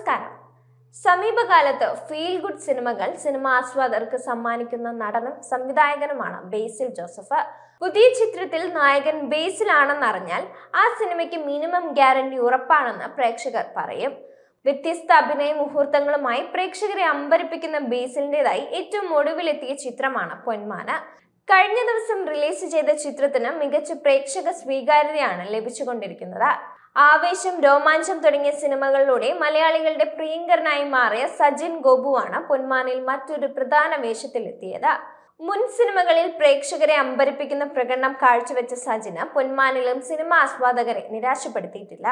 നമസ്കാരം. സമീപകാലത്ത് feel good സിനിമകൾ സിനിമാ ആസ്വാദകർക്ക് സമ്മാനിക്കുന്ന നടനും സംവിധായകനുമാണ് ബേസിൽ ജോസഫ്. പുതിയ ചിത്രത്തിൽ നായകൻ ബേസിലാണെന്നറിഞ്ഞാൽ ആ സിനിമയ്ക്ക് മിനിമം ഗ്യാരണ്ടി ഉറപ്പാണെന്ന് പ്രേക്ഷകർ പറയും. വ്യത്യസ്ത അഭിനയ മുഹൂർത്തങ്ങളുമായി പ്രേക്ഷകരെ അമ്പരിപ്പിക്കുന്ന ബേസിലിൻ്റെതായി ഏറ്റവും ഒടുവിലെത്തിയ ചിത്രമാണ് പൊന്മാന്. കഴിഞ്ഞ ദിവസം റിലീസ് ചെയ്ത ചിത്രത്തിന് മികച്ച പ്രേക്ഷക സ്വീകാര്യതയാണ് ലഭിച്ചുകൊണ്ടിരിക്കുന്നത്. ആവേശം, രോമാഞ്ചം തുടങ്ങിയ സിനിമകളിലൂടെ മലയാളികളുടെ പ്രിയങ്കരനായി മാറിയ സജിൻ ഗോപുവാണ് പൊന്മാനിൽ മറ്റൊരു പ്രധാന വേഷത്തിലെത്തിയത്. മുൻ സിനിമകളിൽ പ്രേക്ഷകരെ അമ്പരിപ്പിക്കുന്ന പ്രകടനം കാഴ്ചവെച്ച സജിന് പൊന്മാനിലും സിനിമാ ആസ്വാദകരെ നിരാശപ്പെടുത്തിയിട്ടില്ല.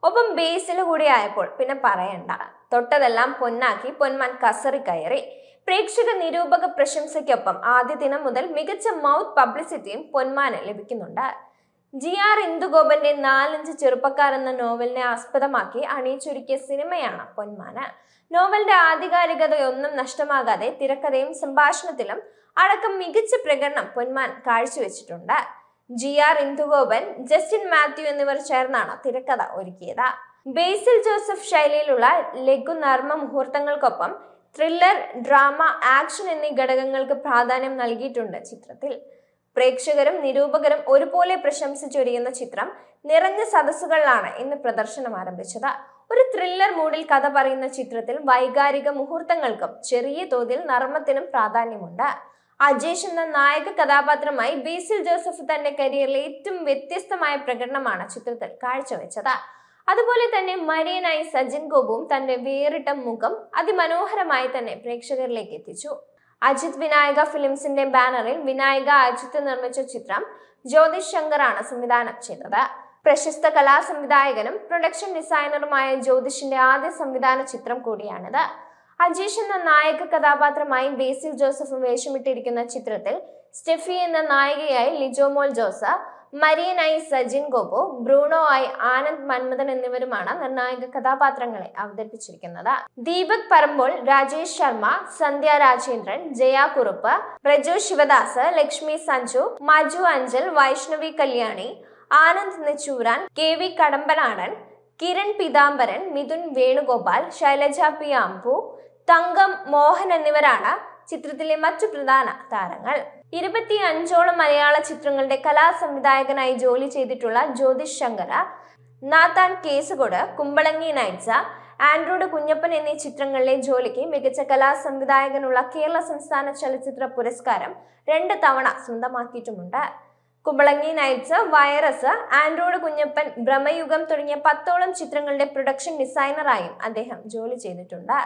ഒപ്പം ബേസിൽ കൂടി ആയപ്പോൾ പിന്നെ പറയണ്ട, തൊട്ടതെല്ലാം പൊന്നാക്കി പൊന്മാൻ കസറിക്കയറി. പ്രേക്ഷക നിരൂപക പ്രശംസയ്ക്കൊപ്പം ആദ്യ ദിനം മുതൽ മികച്ച മൗത്ത് പബ്ലിസിറ്റിയും പൊന്മാന് ലഭിക്കുന്നുണ്ട്. GR ഇന്ദുഗോപന്റെ 4-5 ചെറുപ്പക്കാർ എന്ന നോവലിനെ ആസ്പദമാക്കി അണിയിച്ചൊരുക്കിയ സിനിമയാണ് പൊന്മാന്. നോവലിന്റെ ആധികാരികതയൊന്നും നഷ്ടമാകാതെ തിരക്കഥയും സംഭാഷണത്തിലും അടക്കം മികച്ച പ്രകടനം പൊന്മാൻ കാഴ്ചവെച്ചിട്ടുണ്ട്. GR ഇന്ദുഗോപൻ, ജസ്റ്റിൻ മാത്യു എന്നിവർ ചേർന്നാണ് തിരക്കഥ ഒരുക്കിയത്. ബേസിൽ ജോസഫ് ശൈലിയിലുള്ള ലഘു നർമ്മ മുഹൂർത്തങ്ങൾക്കൊപ്പം ത്രില്ലർ, ഡ്രാമ, ആക്ഷൻ എന്നീ ഘടകങ്ങൾക്ക് പ്രാധാന്യം നൽകിയിട്ടുണ്ട് ചിത്രത്തിൽ. പ്രേക്ഷകരും നിരൂപകരും ഒരുപോലെ പ്രശംസിച്ചൊരിയുന്ന ചിത്രം നിറഞ്ഞ സദസ്സുകളിലാണ് ഇന്ന് പ്രദർശനം ആരംഭിച്ചത്. ഒരു ത്രില്ലർ മൂഡിൽ കഥ പറയുന്ന ചിത്രത്തിൽ വൈകാരിക മുഹൂർത്തങ്ങൾക്കും ചെറിയ തോതിൽ നർമ്മത്തിനും പ്രാധാന്യമുണ്ട്. അജേഷ് എന്ന നായക കഥാപാത്രമായി ബേസിൽ ജോസഫ് തന്റെ കരിയറിലെ ഏറ്റവും വ്യത്യസ്തമായ പ്രകടനമാണ് ചിത്രത്തിൽ കാഴ്ചവെച്ചത്. അതുപോലെ തന്നെ മരിയനായി സജിൻ ഗോപുവും തന്റെ വേറിട്ട മുഖം അതിമനോഹരമായി തന്നെ പ്രേക്ഷകരിലേക്ക് എത്തിച്ചു. അജിത് വിനായക ഫിലിംസിന്റെ ബാനറിൽ വിനായക അജിത്ത് നിർമ്മിച്ച ചിത്രം ജ്യോതിഷ് ശങ്കറാണ് സംവിധാനം ചെയ്തത്. പ്രശസ്ത കലാ സംവിധായകനും പ്രൊഡക്ഷൻ ഡിസൈനറുമായ ജ്യോതിഷിന്റെ ആദ്യ സംവിധാന ചിത്രം കൂടിയാണിത്. അജീഷ് എന്ന നായക കഥാപാത്രമായി ബേസിൽ ജോസഫ് വേഷമിട്ടിരിക്കുന്ന ചിത്രത്തിൽ സ്റ്റെഫി എന്ന നായികയായി ലിജോമോൾ ജോസ്, മരിയനായി സജിൻ ഗോപു, ബ്രൂണോ ആയി ആനന്ദ് മന്മഥൻ എന്നിവരുമാണ് നിർണായക കഥാപാത്രങ്ങളെ അവതരിപ്പിച്ചിരിക്കുന്നത്. ദീപക് പറമ്പോൾ, രാജേഷ് ശർമ്മ, സന്ധ്യ രാജേന്ദ്രൻ, ജയ കുറുപ്പ്, പ്രജു ശിവദാസ്, ലക്ഷ്മി സഞ്ജു, മജു അഞ്ചൽ, വൈഷ്ണവി കല്യാണി, ആനന്ദ് നെച്ചൂരാൻ, KV കടമ്പനാടൻ, കിരൺ പീതാംബരൻ, മിഥുൻ വേണുഗോപാൽ, ശൈലജ P. അമ്പു, തങ്കം, മോഹൻ എന്നിവരാണ് ചിത്രത്തിലെ മറ്റു പ്രധാന താരങ്ങൾ. 25ഓളം മലയാള ചിത്രങ്ങളുടെ കലാ സംവിധായകനായി ജോലി ചെയ്തിട്ടുള്ള ജ്യോതിഷ് ശങ്കര, നാഥാൻ കേസുകോട്, കുമ്പളങ്ങി നൈറ്റ്സ്, ആൻഡ്രോഡ് കുഞ്ഞപ്പൻ എന്നീ ചിത്രങ്ങളിലെ ജോലിക്ക് മികച്ച കലാ സംവിധായകനുള്ള കേരള സംസ്ഥാന ചലച്ചിത്ര പുരസ്കാരം 2 തവണ സ്വന്തമാക്കിയിട്ടുമുണ്ട്. Kumbalangi Nights, Virus, Android Kunjappan, Bramayugam തുടങ്ങിയ 10ഓളം ചിത്രങ്ങളുടെ പ്രൊഡക്ഷൻ ഡിസൈനറായും അദ്ദേഹം ജോലി ചെയ്തിട്ടുണ്ട്.